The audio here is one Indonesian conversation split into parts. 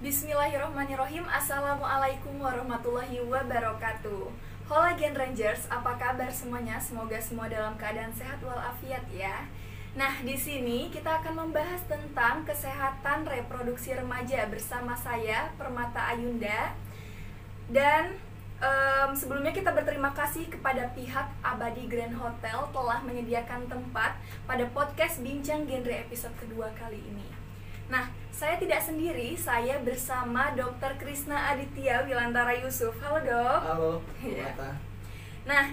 Bismillahirrahmanirrahim. Assalamualaikum warahmatullahi wabarakatuh. Hola Gen Rangers, apa kabar semuanya? Semoga semua dalam keadaan sehat walafiat ya. Nah, di sini kita akan membahas tentang kesehatan reproduksi remaja bersama saya Permata Ayunda. Dan sebelumnya kita berterima kasih kepada pihak Abadi Grand Hotel telah menyediakan tempat pada podcast Bincang Genre episode kedua kali ini. Nah, saya tidak sendiri, saya bersama Dr. Krisna Aditya Wilantara Yusuf. Halo dok. Halo, Ya. Mata. Nah,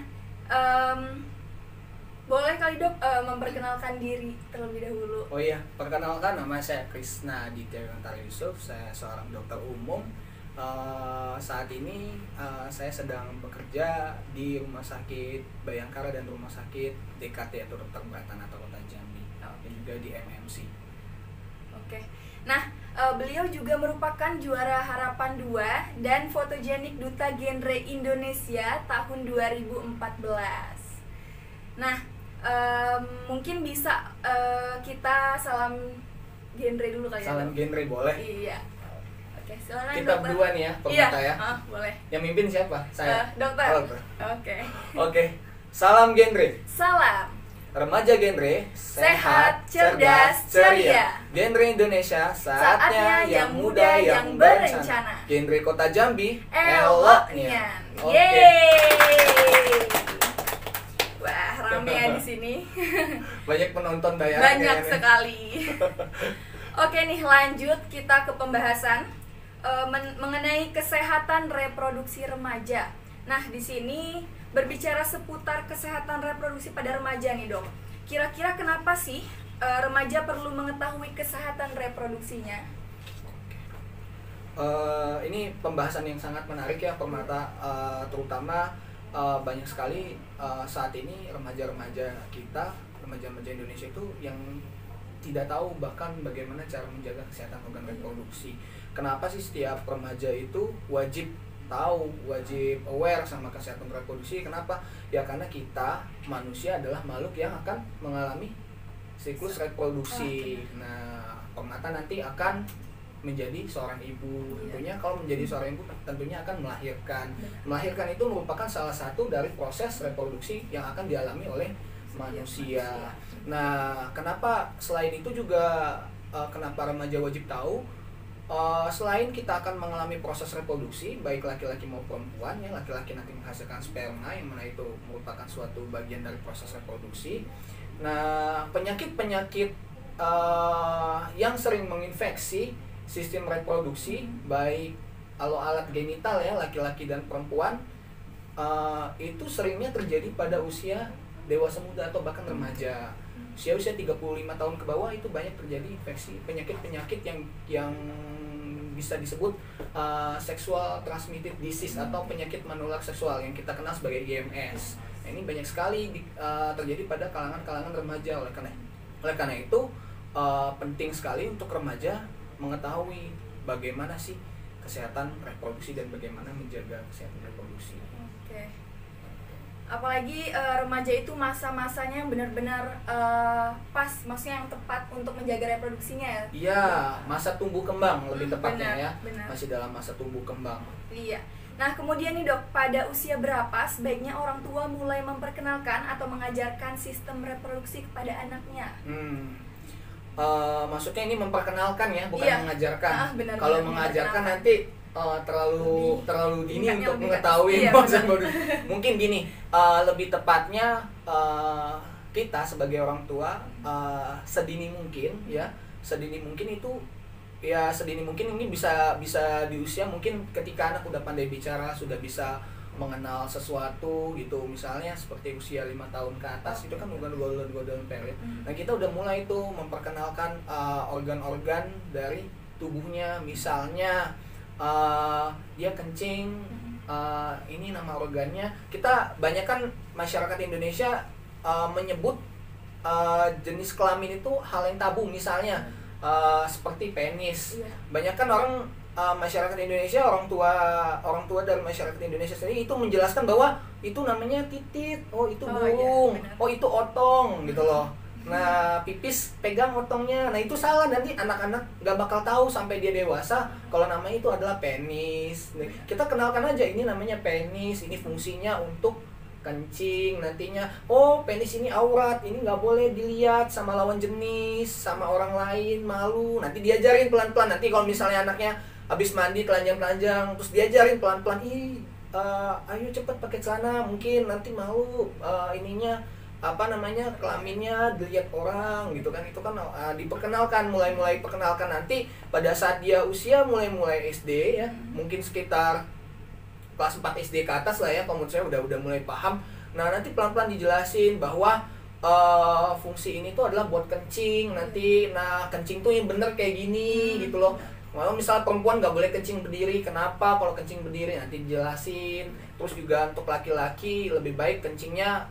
boleh kali dok memperkenalkan diri terlebih dahulu. Oh iya, perkenalkan, nama saya Krisna Aditya Wilantara Yusuf. Saya seorang dokter umum. Saat ini saya sedang bekerja di Rumah Sakit Bayangkara dan Rumah Sakit DKT atau Dr. Pratanato Kota Jambi, dan juga di MMC. Oke. Nah, beliau juga merupakan juara Harapan 2 dan fotogenik Duta Genre Indonesia tahun 2014. Nah, mungkin bisa kita salam genre dulu kali ya. Salam Dok? genre boleh. Iya. Oke, silakan Kita dokter. berdua nih ya, Permata Iya, ya. boleh. Yang mimpin siapa? Saya. Dokter. Oh, dokter. Oke. Oke. Salam genre. Salam. Remaja genre, Sehat, cerdas, ceria. Genre Indonesia, Saatnya yang muda yang berencana. Genre Kota Jambi, Eloknya. Oke. Yeay. Wah, rame ya di sini. Banyak penonton bayarannya. Banyak ini. sekali. Oke nih, lanjut kita ke pembahasan mengenai kesehatan reproduksi remaja. Nah, di sini berbicara seputar kesehatan reproduksi pada remaja nih dok. Kira-kira kenapa sih remaja perlu mengetahui kesehatan reproduksinya? Ini pembahasan yang sangat menarik ya Permata, terutama banyak sekali saat ini remaja-remaja kita, remaja-remaja Indonesia itu yang tidak tahu bahkan bagaimana cara menjaga kesehatan organ reproduksi. Kenapa sih setiap remaja itu wajib tahu, wajib aware sama kesehatan reproduksi? Kenapa? Ya karena kita manusia adalah makhluk yang akan mengalami siklus reproduksi. Nah, Permata nanti akan menjadi seorang ibu. Tentunya kalau menjadi seorang ibu tentunya akan melahirkan. Melahirkan itu merupakan salah satu dari proses reproduksi yang akan dialami oleh manusia. Nah, kenapa selain itu juga kenapa remaja wajib tahu? Selain kita akan mengalami proses reproduksi baik laki-laki maupun perempuan, ya laki-laki nanti menghasilkan sperma yang mana itu merupakan suatu bagian dari proses reproduksi. Nah, penyakit-penyakit yang sering menginfeksi sistem reproduksi baik alat genital ya laki-laki dan perempuan itu seringnya terjadi pada usia dewasa muda atau bahkan remaja. Usia 35 tahun ke bawah itu banyak terjadi infeksi penyakit-penyakit yang bisa disebut sexual transmitted disease atau penyakit menular seksual yang kita kenal sebagai IMS. Nah, ini banyak sekali terjadi pada kalangan remaja. Oleh karena itu penting sekali untuk remaja mengetahui bagaimana sih kesehatan reproduksi dan bagaimana menjaga kesehatan reproduksi. Oke. Apalagi remaja itu masa-masanya yang benar-benar pas, maksudnya yang tepat untuk menjaga reproduksinya ya. Iya, masa tumbuh kembang lebih tepatnya benar, ya. benar. Masih dalam masa tumbuh kembang. Iya. Nah, kemudian nih dok, pada usia berapa sebaiknya orang tua mulai memperkenalkan atau mengajarkan sistem reproduksi kepada anaknya? Maksudnya ini memperkenalkan ya, bukan Iya. mengajarkan. Benar, Kalau benar, mengajarkan memperkenalkan. nanti terlalu dini tingkatnya untuk lebih mengetahui iya, proses benar. reproduksi. Mungkin gini, lebih tepatnya kita sebagai orang tua sedini mungkin ya, sedini mungkin itu ya sedini mungkin ini bisa di usia mungkin ketika anak udah pandai bicara, sudah bisa mengenal sesuatu gitu, misalnya seperti usia 5 tahun ke atas itu kan udah golden period. Nah, kita udah mulai tuh memperkenalkan organ-organ dari tubuhnya, misalnya dia kencing, ini nama organnya. Kita banyak kan masyarakat Indonesia menyebut jenis kelamin itu hal yang tabu, misalnya seperti penis. Banyak kan orang masyarakat Indonesia, orang tua dari masyarakat Indonesia sendiri itu menjelaskan bahwa itu namanya titit, oh itu burung, Iya, oh itu otong gitu loh. Nah, pipis pegang otongnya. Nah, itu salah, nanti anak-anak nggak bakal tahu sampai dia dewasa kalau namanya itu adalah penis. Nih, kita kenalkan aja ini namanya penis, ini fungsinya untuk kencing nantinya. Oh, penis ini aurat, ini nggak boleh dilihat sama lawan jenis, sama orang lain, malu. Nanti diajarin pelan-pelan. Nanti kalau misalnya anaknya habis mandi telanjang-telanjang, terus diajarin pelan-pelan, ayo cepet pakai celana, mungkin nanti malu ininya apa namanya kelaminnya dilihat orang gitu kan. Itu kan diperkenalkan, mulai perkenalkan. Nanti pada saat dia usia mulai SD ya, mungkin sekitar kelas 4 SD ke atas lah ya, kalau menurut saya udah mulai paham. Nah, nanti pelan-pelan dijelasin bahwa fungsi ini tuh adalah buat kencing nanti. Nah, kencing tuh yang bener kayak gini gitu loh. Kalau misalnya perempuan nggak boleh kencing berdiri, kenapa? Kalau kencing berdiri nanti dijelasin. Terus juga untuk laki-laki lebih baik kencingnya,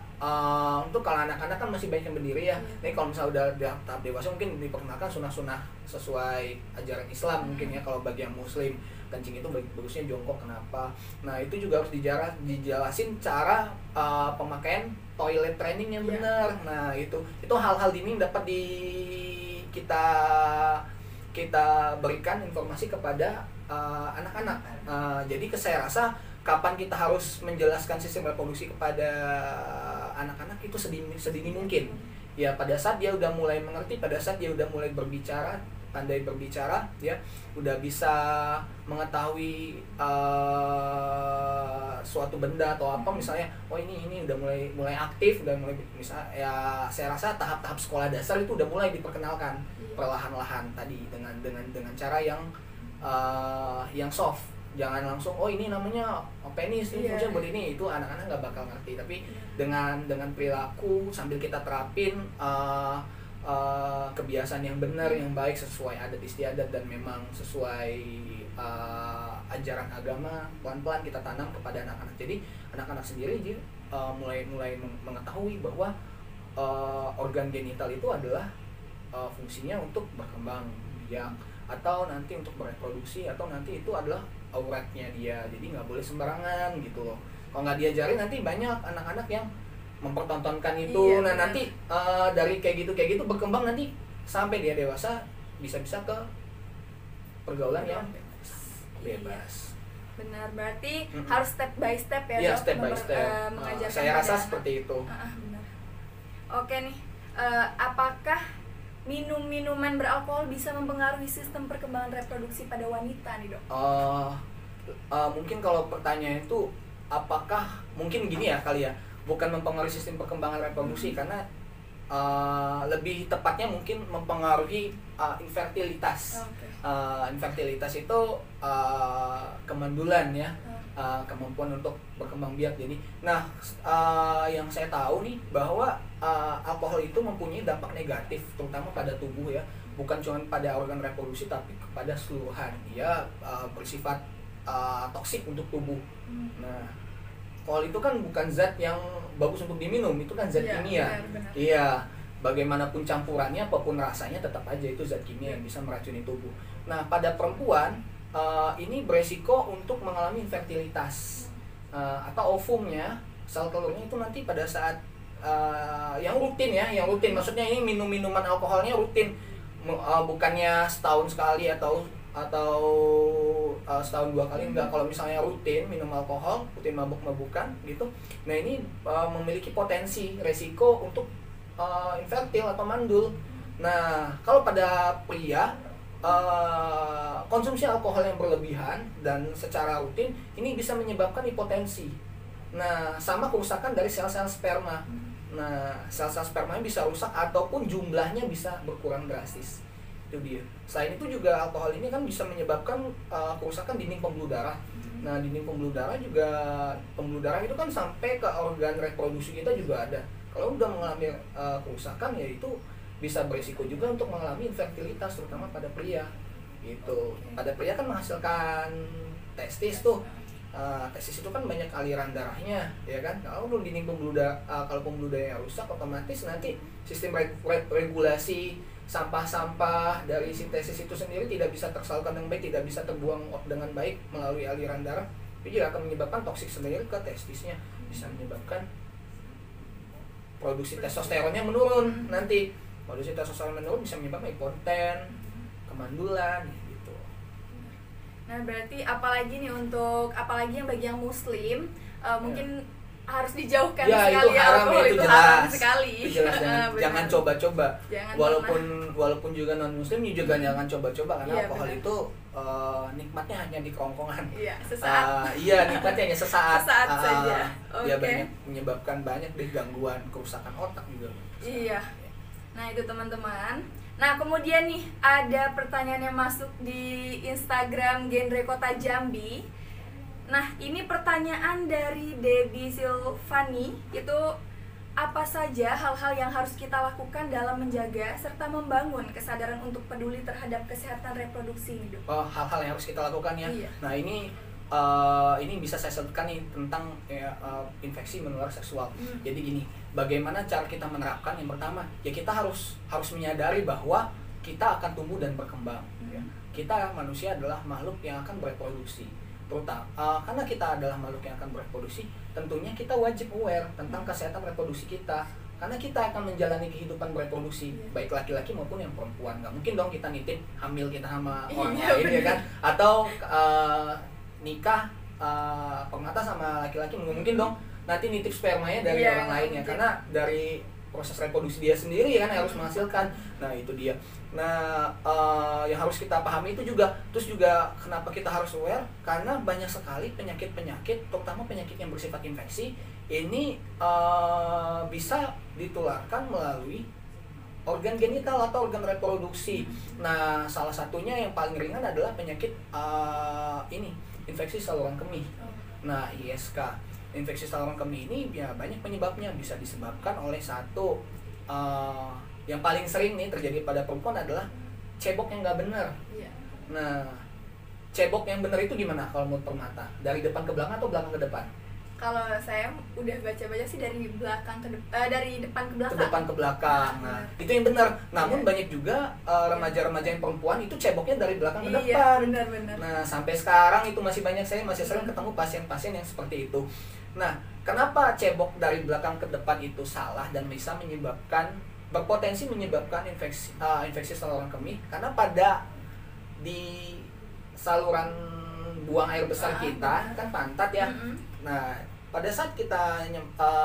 untuk kalau anak-anak kan masih banyak yang berdiri ya. Nih kalau misalnya udah di tahap dewasa mungkin diperkenalkan sunah-sunah sesuai ajaran Islam mungkin ya. Kalau bagi yang Muslim kencing itu bagusnya jongkok, kenapa? Nah, itu juga harus dijelasin cara pemakaian toilet training yang benar. Nah, itu hal-hal ini dapat kita berikan informasi kepada anak-anak. Jadi saya rasa kapan kita harus menjelaskan sistem reproduksi kepada anak-anak itu sedini mungkin. Ya, pada saat dia udah mulai mengerti, pada saat dia udah mulai berbicara, pandai berbicara, ya, udah bisa mengetahui suatu benda atau apa, misalnya, oh ini udah mulai aktif, udah mulai misalnya, ya saya rasa tahap-tahap sekolah dasar itu udah mulai diperkenalkan perlahan-lahan tadi dengan cara yang soft. Jangan langsung ini namanya penis, ini fungsinya buat ini, itu anak-anak nggak bakal ngerti. Tapi dengan perilaku sambil kita terapin kebiasaan yang benar, yang baik, sesuai adat istiadat dan memang sesuai ajaran agama, pelan-pelan kita tanam kepada anak-anak. Jadi anak-anak sendiri dia mulai mengetahui bahwa organ genital itu adalah fungsinya untuk berkembang biak, atau nanti untuk bereproduksi, atau nanti itu adalah auratnya dia. Jadi nggak boleh sembarangan gitu loh. Kalau nggak diajarin nanti banyak anak-anak yang mempertontonkan itu. Nah, nanti dari kayak gitu berkembang, nanti sampai dia dewasa bisa-bisa ke pergaulan yang bebas. Benar, berarti harus step by step ya, Iya, Dok, step by step. mengajarkan Saya rasa anak. seperti itu. Benar. Oke nih, apakah minum-minuman beralkohol bisa mempengaruhi sistem perkembangan reproduksi pada wanita nih, Dok? Mungkin kalau pertanyaan itu apakah, mungkin gini ya kali ya, bukan mempengaruhi sistem perkembangan reproduksi, karena lebih tepatnya mungkin mempengaruhi infertilitas. Infertilitas itu kemandulan ya, kemampuan untuk berkembang biak. Jadi, nah, yang saya tahu nih bahwa alkohol itu mempunyai dampak negatif terutama pada tubuh ya, bukan cuma pada organ reproduksi tapi kepada seluruhan. Dia bersifat toksik untuk tubuh. Nah, alkohol itu kan bukan zat yang bagus untuk diminum, itu kan zat kimia. Benar. Iya, bagaimanapun campurannya, apapun rasanya, tetap aja itu zat kimia yang bisa meracuni tubuh. Nah, pada perempuan ini beresiko untuk mengalami infertilitas, atau ovumnya, sel telurnya itu nanti pada saat yang rutin ya, maksudnya ini minuman alkoholnya rutin, bukannya setahun sekali atau setahun 2 kali, enggak. Kalau misalnya rutin minum alkohol, rutin mabuk-mabukan gitu, nah ini memiliki potensi resiko untuk infertil atau mandul. Nah, kalau pada pria, konsumsi alkohol yang berlebihan dan secara rutin ini bisa menyebabkan hipotensi. Nah, sama kerusakan dari sel-sel sperma. Nah, sel-sel spermanya bisa rusak ataupun jumlahnya bisa berkurang drastis. Itu dia. Selain itu juga alkohol ini kan bisa menyebabkan kerusakan dinding pembuluh darah. Nah, dinding pembuluh darah itu kan sampai ke organ reproduksi kita juga ada. Kalau udah mengalami kerusakan, ya itu bisa berisiko juga untuk mengalami infertilitas, terutama pada pria. Gitu. Pada pria kan menghasilkan testis tuh. Testis itu kan banyak aliran darahnya, ya kan? Kalau dinding pembuluh darahnya rusak, otomatis nanti sistem regulasi sampah-sampah dari sintesis itu sendiri tidak bisa tersalurkan dengan baik, tidak bisa terbuang dengan baik melalui aliran darah. Itu juga akan menyebabkan toksik sendiri ke testisnya, bisa menyebabkan produksi testosteronnya menurun. Nanti produksi testosteron menurun bisa menyebabkan impoten, kemandulan gitu. Nah, berarti apalagi yang bagi yang muslim mungkin harus dijauhkan ya, sekali itu haram, alkohol, itu jelas. haram sekali. Itu jelas, jangan coba-coba. Walaupun juga non muslim juga jangan coba-coba karena alkohol benar. Itu nikmatnya hanya di kerongkongan. Iya, sesaat. Nikmatnya hanya sesaat. Sesaat saja. Dia banyak menyebabkan banyak gangguan kerusakan otak juga. Iya. Nah, itu teman-teman. Nah, kemudian nih ada pertanyaan yang masuk di Instagram Genre Kota Jambi. Nah, ini pertanyaan dari Debbie Silvani, itu apa saja hal-hal yang harus kita lakukan dalam menjaga serta membangun kesadaran untuk peduli terhadap kesehatan reproduksi ini, Dok? Hal-hal yang harus kita lakukan ya. Iya. Nah, ini bisa saya sebutkan nih tentang infeksi menular seksual. Jadi gini, bagaimana cara kita menerapkan? Yang pertama, ya kita harus menyadari bahwa kita akan tumbuh dan berkembang. Ya. Kita manusia adalah makhluk yang akan bereproduksi. Terutama karena kita adalah makhluk yang akan bereproduksi, tentunya kita wajib aware tentang kesehatan reproduksi kita, karena kita akan menjalani kehidupan bereproduksi, baik laki-laki maupun yang perempuan. Nggak mungkin dong kita nitip hamil kita sama orang lain, ya kan? Atau nikah pengantin sama laki-laki, mungkin dong nanti nitip spermanya dari orang lain ya, karena dari proses reproduksi dia sendiri ya kan harus menghasilkan. Nah, itu dia. Nah, yang harus kita pahami itu juga, terus juga kenapa kita harus aware, karena banyak sekali penyakit-penyakit, terutama penyakit yang bersifat infeksi ini bisa ditularkan melalui organ genital atau organ reproduksi. Nah, salah satunya yang paling ringan adalah penyakit infeksi saluran kemih. Nah, ISK. Infeksi saluran kemih ini ya banyak penyebabnya, bisa disebabkan oleh satu yang paling sering nih terjadi pada perempuan adalah cebok yang nggak benar. Nah, cebok yang benar itu gimana kalau menurut Permata? Dari depan ke belakang atau belakang ke depan? Kalau saya udah baca-baca sih dari belakang ke dari depan ke belakang. Ke depan ke belakang. Nah, itu yang benar. Namun banyak juga remaja-remaja yang perempuan itu ceboknya dari belakang ke depan. Benar-benar. Nah, sampai sekarang itu masih sering ketemu pasien-pasien yang seperti itu. Nah, kenapa cebok dari belakang ke depan itu salah dan bisa berpotensi menyebabkan infeksi saluran kemih? Karena pada di saluran buang air besar kita kan pantat ya. Nah, pada saat kita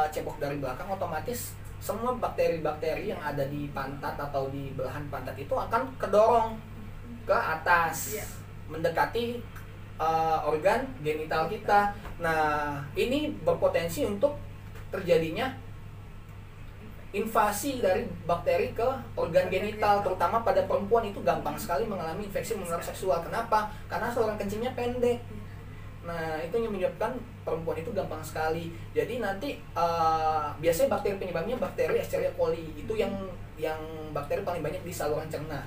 cebok dari belakang, otomatis semua bakteri-bakteri yang ada di pantat atau di belahan pantat itu akan kedorong ke atas, mendekati organ genital kita. Nah, ini berpotensi untuk terjadinya invasi dari bakteri ke organ genital, terutama pada perempuan itu gampang sekali mengalami infeksi menular seksual. Kenapa? Karena saluran kencingnya pendek. Nah, itu yang menyebabkan perempuan itu gampang sekali. Jadi nanti biasanya bakteri penyebabnya bakteri Escherichia coli. Itu yang bakteri paling banyak di saluran cerna.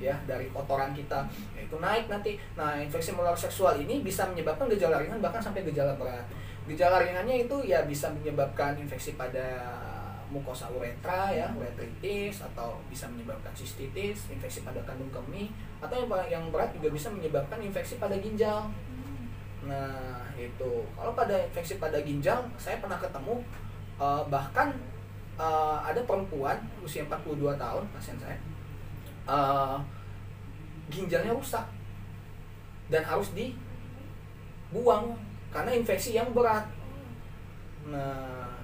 Ya, dari kotoran kita. Itu naik nanti. Nah, infeksi menular seksual ini bisa menyebabkan gejala ringan bahkan sampai gejala berat. Gejala ringannya itu ya bisa menyebabkan infeksi pada mukosa uretra ya, uretritis, atau bisa menyebabkan sistitis, infeksi pada kandung kemih, atau yang berat juga bisa menyebabkan infeksi pada ginjal. Nah, itu kalau pada infeksi pada ginjal, saya pernah ketemu bahkan ada perempuan usia 42 tahun, pasien saya, ginjalnya rusak dan harus dibuang karena infeksi yang berat. Nah,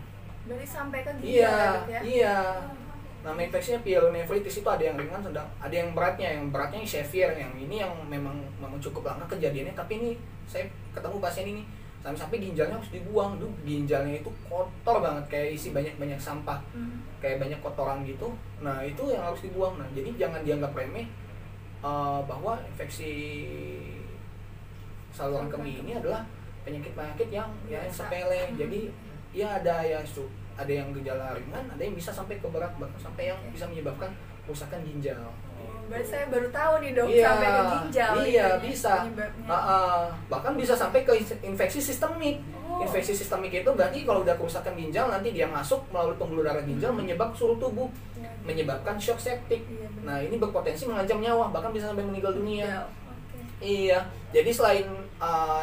berarti sampai ke ginjal ya? Iya. Nama infeksinya pyelonefritis, itu ada yang ringan, sedang ada yang beratnya severe, yang ini yang memang cukup lama kejadiannya. Tapi ini saya ketemu pasien ini sampai ginjalnya harus dibuang. Ginjalnya itu kotor banget, kayak isi banyak sampah, kayak banyak kotoran gitu. Nah, itu yang harus dibuang. Nah, jadi jangan dianggap remeh bahwa infeksi saluran kemih ini adalah penyakit yang sepele. Jadi ya ada yang gejala ringan, ada yang bisa sampai ke berat, bahkan sampai yang bisa menyebabkan kerusakan ginjal. Berarti saya baru tahu nih, Dok, sampai ke ginjal. Iya, bisa. Bahkan bisa sampai ke infeksi sistemik. Infeksi sistemik itu berarti kalau udah kerusakan ginjal, nanti dia masuk melalui pembuluh darah ginjal, menyebabkan seluruh tubuh, menyebabkan shock septic. Nah, ini berpotensi mengancam nyawa, bahkan bisa sampai meninggal dunia. Iya, jadi selain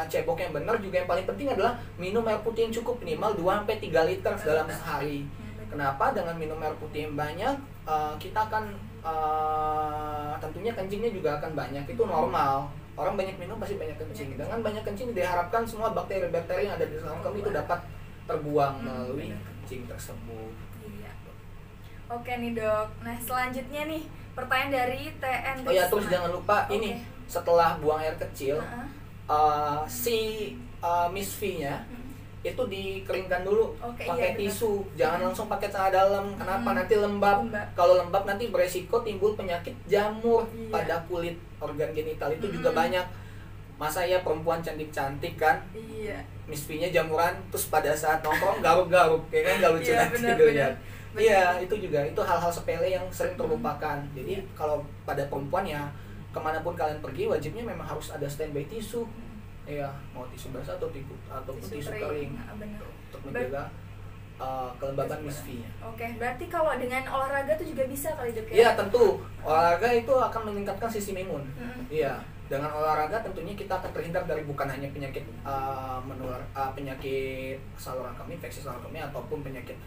cebok yang benar, juga yang paling penting adalah minum air putih yang cukup, minimal 2-3 liter dalam sehari. Kenapa? Dengan minum air putih yang banyak, kita akan tentunya kencingnya juga akan banyak. Itu normal. Orang banyak minum pasti banyak kencing. Dengan banyak kencing diharapkan semua bakteri-bakteri yang ada di dalam kami itu dapat terbuang melalui kencing tersebut. Iya. Oke nih dok. Nah selanjutnya nih pertanyaan dari TN. Oh ya, terus jangan lupa ini setelah buang air kecil, si Miss V-nya itu dikeringkan dulu pakai tisu, jangan langsung pakai celana dalam. Kenapa? Nanti lembab. Kalau lembab nanti beresiko timbul penyakit jamur pada kulit organ genital. Itu juga banyak. Masa ya perempuan cantik-cantik kan, Miss V-nya jamuran, terus pada saat nongkrong garuk-garuk, kayak kan gak lucu nanti gitu ya. Iya, itu juga, itu hal-hal sepele yang sering terlupakan. Jadi kalau pada perempuan ya, kemanapun kalian pergi wajibnya memang harus ada standby tisu. Iya, mau tisu basah atau tisu kering untuk menjaga kelembaban Miss V-nya. Oke, berarti kalau dengan olahraga itu juga bisa kali dok ya? Iya tentu, olahraga itu akan meningkatkan sistem imun. Iya, dengan olahraga tentunya kita akan terhindar dari bukan hanya penyakit menular, penyakit saluran kemih, infeksi saluran kemih ataupun penyakit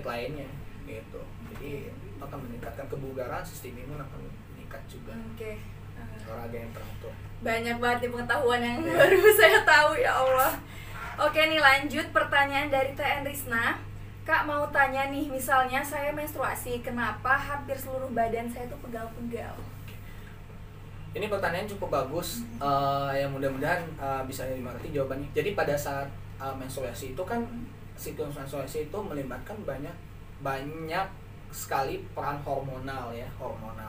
lainnya gitu. Jadi akan meningkatkan kebugaran, sistem imun akan meningkat juga. Olahraga yang teratur. Banyak banget nih pengetahuan yang baru saya tahu, ya Allah. Oke nih lanjut pertanyaan dari TN Risna. Kak mau tanya nih, misalnya saya menstruasi, kenapa hampir seluruh badan saya tuh pegal-pegal? Ini pertanyaan cukup bagus, yang mudah-mudahan bisa dimengerti jawabannya. Jadi pada saat menstruasi itu kan, siklus menstruasi itu melibatkan banyak sekali peran hormonal ya,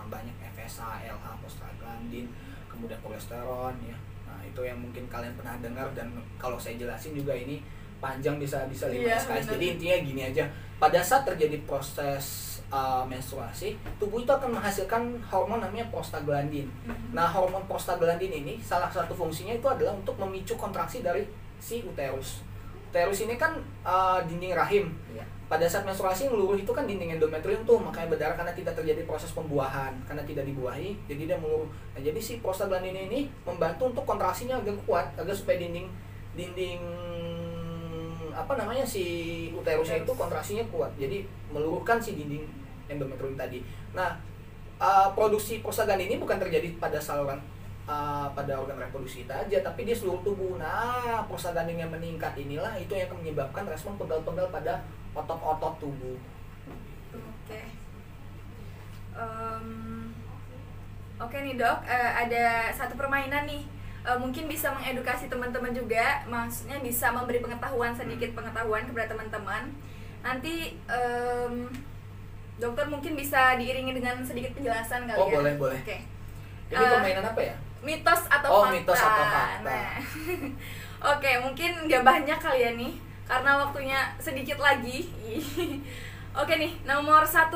banyak FSH, LH, prostaglandin, kemudian kolesteron ya. Nah itu yang mungkin kalian pernah dengar, dan kalau saya jelasin juga ini panjang, bisa 5 SKS. Jadi intinya gini aja, pada saat terjadi proses menstruasi, tubuh itu akan menghasilkan hormon namanya prostaglandin. Nah hormon prostaglandin ini salah satu fungsinya itu adalah untuk memicu kontraksi dari si uterus. Uterus ini kan dinding rahim. Pada saat menstruasi meluruh itu kan dinding endometrium tuh, makanya berdarah karena tidak terjadi proses pembuahan, karena tidak dibuahi, jadi dia meluruh. Nah, jadi si prostaglandin ini membantu untuk kontraksinya agak kuat, agar supaya dinding si uterusnya itu kontraksinya kuat, jadi meluruhkan si dinding endometrium tadi. Nah, produksi prostaglandin ini bukan terjadi pada saluran pada organ reproduksi kita aja, tapi di seluruh tubuh. Nah, prostaglandin yang meningkat inilah itu yang akan menyebabkan respon pegal-pegal pada otot-otot tubuh. Oke nih dok, ada satu permainan nih, mungkin bisa mengedukasi teman-teman juga, maksudnya bisa memberi sedikit pengetahuan kepada teman-teman. Nanti dokter mungkin bisa diiringi dengan sedikit penjelasan kali ya. Boleh. Oke. Ini permainan apa ya? Mitos atau fakta. Mitos atau fakta. Nah. Oke, mungkin nggak banyak kali ya nih, karena waktunya sedikit lagi. Oke nih, nomor 1,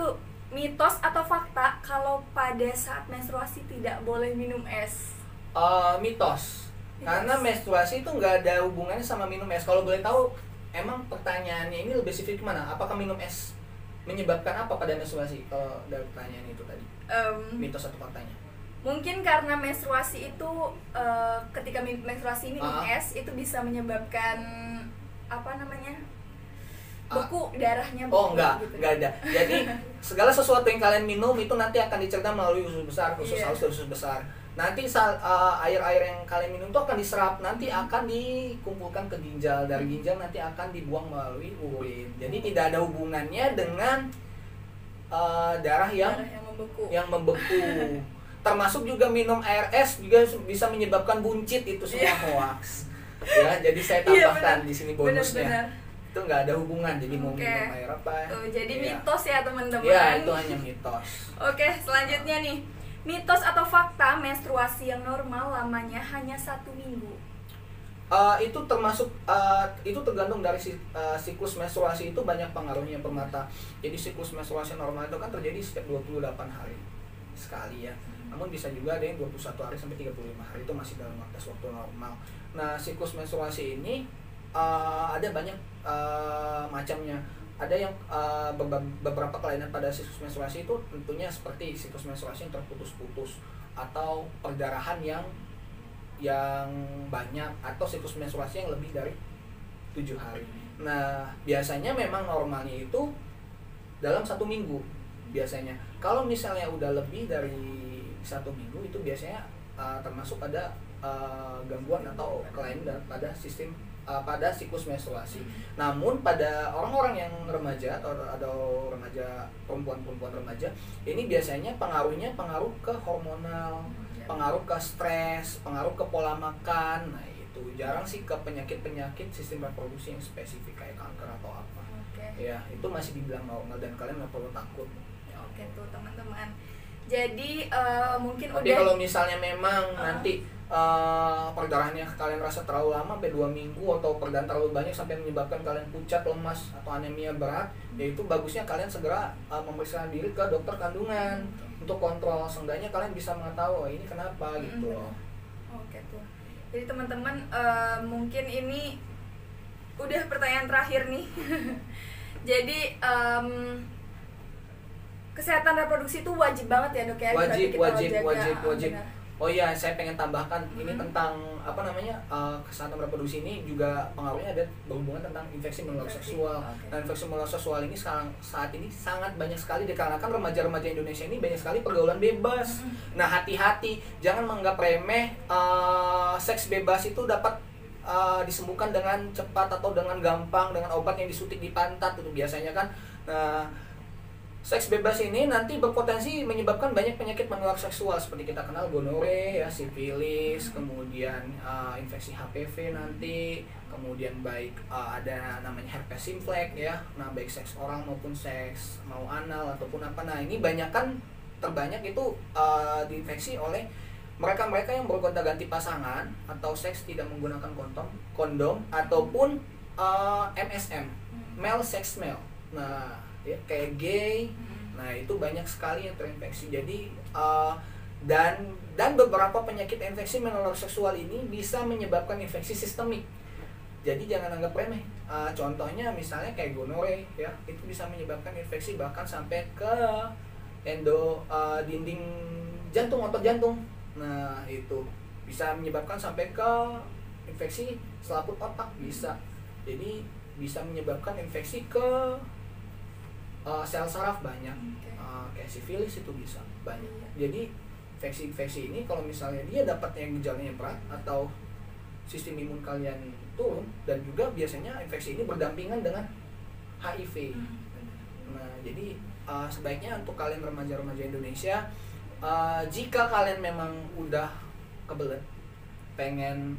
mitos atau fakta kalau pada saat menstruasi tidak boleh minum es? Mitos. Karena menstruasi itu nggak ada hubungannya sama minum es. Kalau boleh tahu, emang pertanyaannya ini lebih spesifik mana? Apakah minum es menyebabkan apa pada menstruasi? Kalau dari pertanyaan itu tadi, mitos atau faktanya? Mungkin karena menstruasi itu, ketika menstruasi minum es itu bisa menyebabkan beku, darahnya beku. Enggak ada. Jadi segala sesuatu yang kalian minum itu nanti akan dicerna melalui usus besar, usus besar. Nanti air-air yang kalian minum itu akan diserap, nanti akan dikumpulkan ke ginjal, dari ginjal nanti akan dibuang melalui urin. Jadi tidak ada hubungannya dengan darah yang membeku. Termasuk juga minum air es juga bisa menyebabkan buncit, itu semua hoax. Ya, jadi saya tambahkan di sini bonusnya. Benar. Itu nggak ada hubungan, jadi mau minum air apa. Jadi mitos ya teman-teman. Ya, itu hanya mitos. Oke, selanjutnya nih. Mitos atau fakta menstruasi yang normal lamanya hanya 1 minggu? Itu termasuk itu tergantung dari siklus menstruasi, itu banyak pengaruhnya permata. Jadi siklus menstruasi normal itu kan terjadi setiap 28 hari sekali ya. Namun bisa juga ada yang 21 hari sampai 35 hari, itu masih dalam batas waktu normal. Nah, siklus menstruasi ini ada banyak macamnya. Ada yang beberapa kelainan pada siklus menstruasi itu tentunya seperti siklus menstruasi yang terputus-putus, atau perdarahan yang banyak, atau siklus menstruasi yang lebih dari 7 hari. Nah, biasanya memang normalnya itu dalam 1 minggu biasanya. Kalau misalnya udah lebih dari 1 minggu itu biasanya termasuk ada gangguan atau kelainan pada sistem pada siklus menstruasi. Namun pada orang-orang yang remaja atau remaja perempuan remaja ini biasanya pengaruh ke hormonal, pengaruh ke stres, pengaruh ke pola makan. Nah itu jarang sih ke penyakit sistem reproduksi yang spesifik kayak kanker atau apa. Ya itu masih dibilang normal dan kalian nggak perlu takut. Oke tuh teman-teman. Jadi mungkin tapi udah. Kalau misalnya memang nanti perdarahannya kalian rasa terlalu lama sampai 2 minggu atau perdarahan terlalu banyak sampai menyebabkan kalian pucat, lemas atau anemia berat, yaitu bagusnya kalian segera memeriksa diri ke dokter kandungan untuk kontrol. Seenggaknya kalian bisa mengetahui ini kenapa gitu loh. Oke tuh. Jadi teman-teman mungkin ini udah pertanyaan terakhir nih. Jadi kesehatan reproduksi itu wajib banget ya dok ya? Wajib. Oh iya, saya pengen tambahkan ini tentang kesehatan reproduksi ini juga pengaruhnya ada berhubungan tentang infeksi menular seksual. Dan infeksi menular seksual ini saat ini sangat banyak sekali dikarenakan remaja-remaja Indonesia ini banyak sekali pergaulan bebas. Nah hati-hati, jangan menganggap remeh seks bebas itu dapat disembuhkan dengan cepat atau dengan gampang dengan obat yang disuntik di pantat itu biasanya kan. Seks bebas ini nanti berpotensi menyebabkan banyak penyakit menular seksual seperti kita kenal gonore, ya, sifilis, kemudian infeksi HPV nanti, kemudian baik ada namanya herpes simplex ya, nah baik seks oral maupun seks mau anal ataupun apa. Nah ini terbanyak itu diinfeksi oleh mereka yang bergonta-ganti pasangan atau seks tidak menggunakan kondom ataupun MSM, male sex male. Nah ya, kayak gay, nah itu banyak sekali yang terinfeksi. Jadi dan beberapa penyakit infeksi menular seksual ini bisa menyebabkan infeksi sistemik. Jadi jangan anggap remeh. Contohnya misalnya kayak gonore, ya itu bisa menyebabkan infeksi bahkan sampai ke dinding jantung, otot jantung. Nah itu bisa menyebabkan sampai ke infeksi selaput otak bisa. Jadi bisa menyebabkan infeksi ke sel saraf banyak, kayak sifilis itu bisa banyak. Jadi infeksi ini kalau misalnya dia dapat yang gejalanya berat atau sistem imun kalian turun, dan juga biasanya infeksi ini berdampingan dengan HIV. Nah jadi sebaiknya untuk kalian remaja-remaja Indonesia, jika kalian memang udah kebelet pengen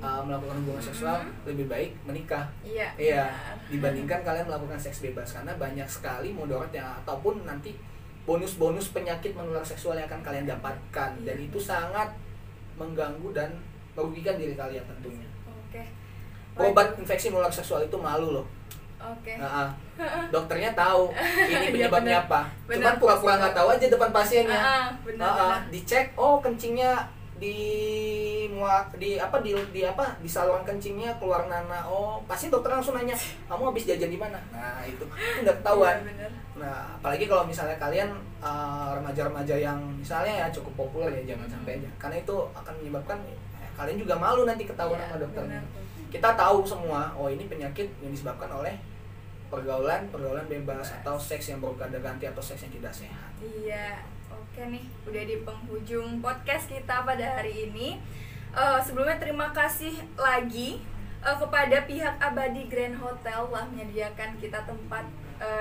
melakukan hubungan seksual, lebih baik menikah. Iya, dibandingkan kalian melakukan seks bebas, karena banyak sekali mudaratnya ataupun nanti bonus-bonus penyakit menular seksual yang akan kalian dapatkan, dan itu sangat mengganggu dan merugikan diri kalian tentunya. Obat infeksi menular seksual itu malu loh. Dokternya tahu ini penyebabnya apa, cuman pura-pura nggak tahu aja depan pasiennya. Dicek, oh kencingnya di saluran kencingnya keluar nanah. Oh pasti dokter langsung nanya, kamu habis jajan di mana? Nah itu nggak ketahuan. Nah apalagi kalau misalnya kalian remaja-remaja yang misalnya ya cukup populer ya, jangan sampai aja, karena itu akan menyebabkan kalian juga malu nanti ketahuan sama dokternya. Kita tahu semua, oh ini penyakit yang disebabkan oleh pergaulan bebas atau seks yang berganti atau seks yang tidak sehat. Iya. Oke nih, udah di penghujung podcast kita pada hari ini. Sebelumnya terima kasih lagi kepada pihak Abadi Grand Hotel telah menyediakan kita tempat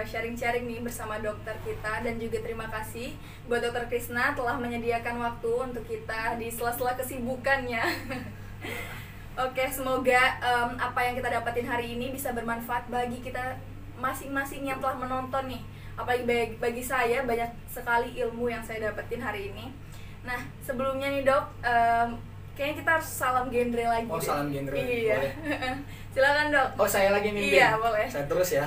sharing-sharing nih bersama dokter kita, dan juga terima kasih buat Dokter Krisna telah menyediakan waktu untuk kita di sela-sela kesibukannya. Oke, semoga apa yang kita dapatin hari ini bisa bermanfaat bagi kita masing-masing yang telah menonton nih. Apalagi bagi saya banyak sekali ilmu yang saya dapetin hari ini. Nah sebelumnya nih dok, kayaknya kita harus salam genre lagi. Oh deh. Salam genre, iya. Boleh. Silakan dok. Oh saya lagi mimpin? Iya boleh. Saya terus ya.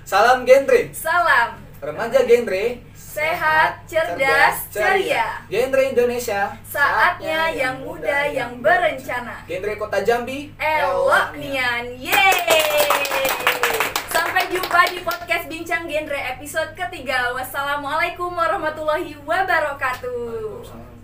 Salam genre. Salam remaja genre, sehat, cerdas, ceria. Genre Indonesia, saatnya yang muda yang berencana. Genre Kota Jambi, elok nian. Yeay. Sampai jumpa di podcast Bincang Genre episode ketiga. Wassalamualaikum warahmatullahi wabarakatuh.